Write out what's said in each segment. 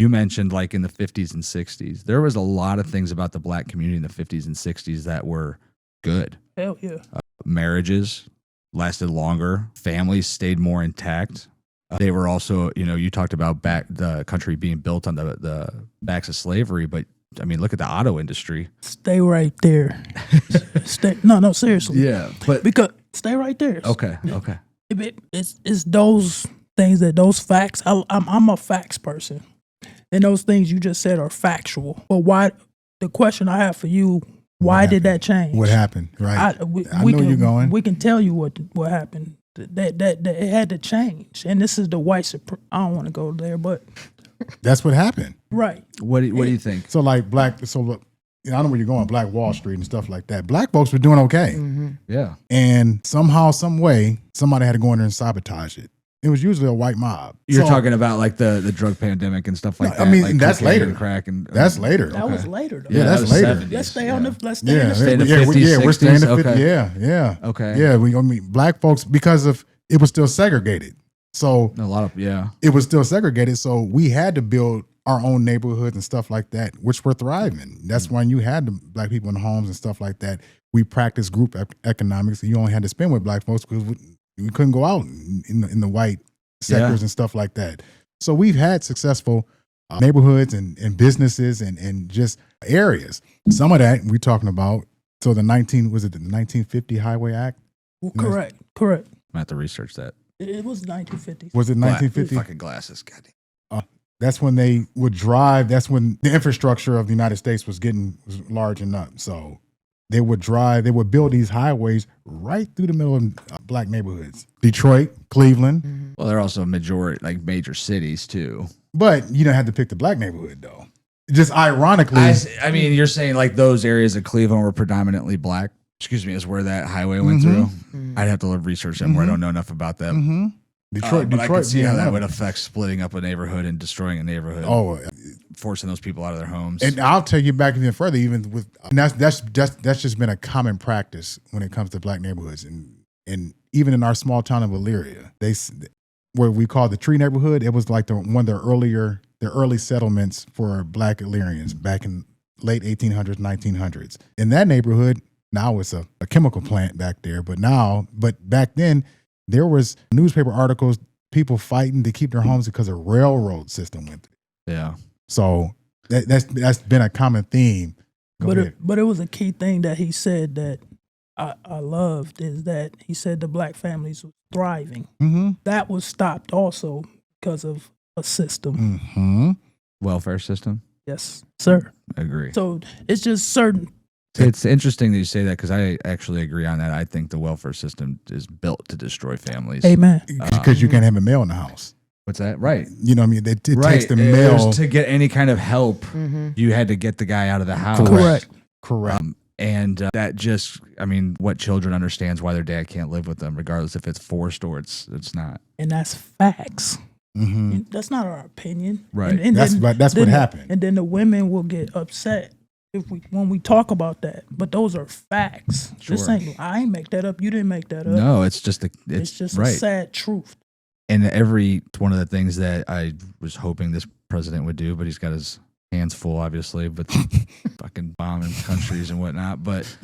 You mentioned like in the 50s and 60s, there was a lot of things about the black community in the 50s and 60s that were good. Hell yeah. Marriages lasted longer. Families stayed more intact. They were also, you talked about the country being built on the backs of slavery, but I mean, look at the auto industry. Stay right there. No, seriously. Yeah, but because stay right there. Okay. It's those things those facts. I'm a facts person, and those things you just said are factual. But why? The question I have for you: why did that change? What happened? Right. I know where you're going. We can tell you what happened. That it had to change, and this is the white. I don't want to go there, but that's what happened. Right. What do you think? So like look, I know where you're going, Black Wall Street and stuff like that. Black folks were doing okay. Mm-hmm. Yeah. And somehow, some way, somebody had to go in there and sabotage it. It was usually a white mob. You're talking about like the drug pandemic and stuff like that. I mean, like that's later. And crack and that's later. That was later, though. Yeah, that's later. 70s. Let's stay on the. Let's stay in the. Stay in the 50s, we're staying in the 50s. Okay. Yeah. Okay. Yeah, black folks, because of it was still segregated. So a lot of it was still segregated. So we had to build our own neighborhoods and stuff like that, which were thriving. That's when you had the black people in homes and stuff like that. We practiced group economics. You only had to spend with black folks because we couldn't go out in the white sectors and stuff like that. So we've had successful neighborhoods and businesses and just areas. Some of that we're talking about. So the 1950 Highway Act? Well, correct. I'm going to have to research that. It was 1950. Was it 1950? Fucking glasses, goddamn. That's when they would drive. That's when the infrastructure of the United States was large enough. So they would build these highways right through the middle of black neighborhoods. Detroit, Cleveland. Mm-hmm. Well, they're also major cities too. But you don't have to pick the black neighborhood though. Just ironically. I mean, you're saying like those areas of Cleveland were predominantly black. Is where that highway went through. Mm-hmm. I'd have to research that more. I don't know enough about that. Mm-hmm. Detroit, I can see how that would affect splitting up a neighborhood and destroying a neighborhood. Oh, forcing those people out of their homes. And I'll take you back even further. Even with that's just been a common practice when it comes to black neighborhoods, and even in our small town of Elyria, where we call the Tree neighborhood, it was like one of the early settlements for black Illyrians back in late 1800s, 1900s. In that neighborhood, now it's a chemical plant back there, but back then. There was newspaper articles, people fighting to keep their homes because a railroad system went through. Yeah. So that's been a common theme. But it was a key thing that he said that I loved is that he said the black families were thriving. Mm-hmm. That was stopped also because of a system. Mm-hmm. Welfare system? Yes, sir. I agree. So it's just certain. It's interesting that you say that because I actually agree on that. I think the welfare system is built to destroy families. Amen. Because you can't have a male in the house. What's that? Right. You know what I mean? It takes the male. To get any kind of help, you had to get the guy out of the house. Correct. And that just, what children understands why their dad can't live with them, regardless if it's forced or it's not. And that's facts. Mm-hmm. That's not our opinion. Right. And that's what happened. And then the women will get upset when we talk about that, but those are facts. Sure. I ain't make that up. You didn't make that up. No, it's just a sad truth. And one of the things that I was hoping this president would do, but he's got his hands full, obviously, with fucking bombing countries and whatnot. But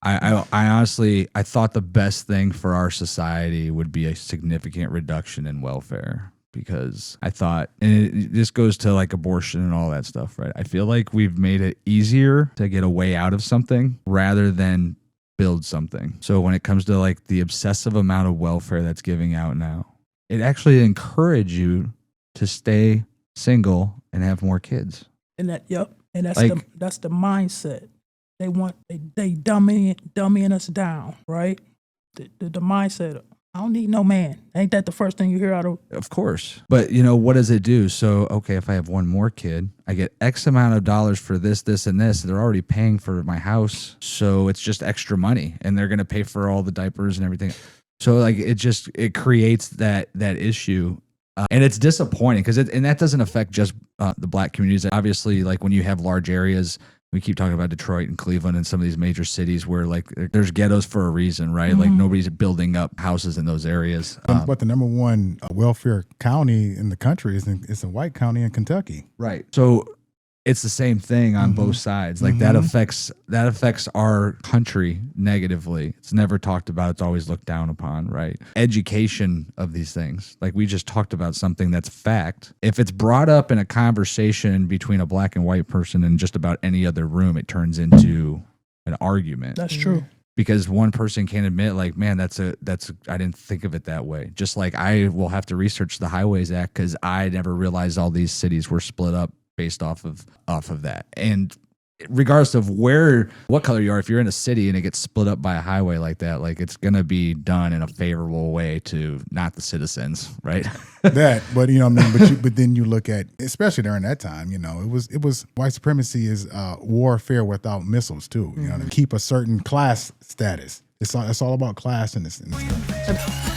I honestly, I thought the best thing for our society would be a significant reduction in welfare. Because I thought, and this goes to like abortion and all that stuff, right? I feel like we've made it easier to get a way out of something rather than build something. So when it comes to like the obsessive amount of welfare that's giving out now, it actually encourages you to stay single and have more kids. And that's the mindset. They dummying us down, right? The mindset. I don't need no man. Ain't that the first thing you hear out of? Of course. But, what does it do? So, okay, if I have one more kid, I get X amount of dollars for this, and this. They're already paying for my house. So it's just extra money. And they're going to pay for all the diapers and everything. So, like, it creates that issue. And it's disappointing because and that doesn't affect just the black communities. Obviously, like when you have large areas we keep talking about Detroit and Cleveland and some of these major cities where like there's ghettos for a reason, right? Like nobody's building up houses in those areas. But the number one welfare county in the country is a white county in Kentucky. Right. So it's the same thing on both sides. Like that affects our country negatively. It's never talked about. It's always looked down upon, right? Education of these things. Like we just talked about something that's fact. If it's brought up in a conversation between a black and white person in just about any other room, it turns into an argument. That's true. Because one person can't admit, like, man, I didn't think of it that way. Just like I will have to research the Highways Act because I never realized all these cities were split up based off of that. And regardless of what color you are, if you're in a city and it gets split up by a highway like that, like it's gonna be done in a favorable way to not the citizens, right? But you know what I mean. But then you look at, especially during that time, you know, it was white supremacy is warfare without missiles too. You know, to keep a certain class status. It's all about class in this country.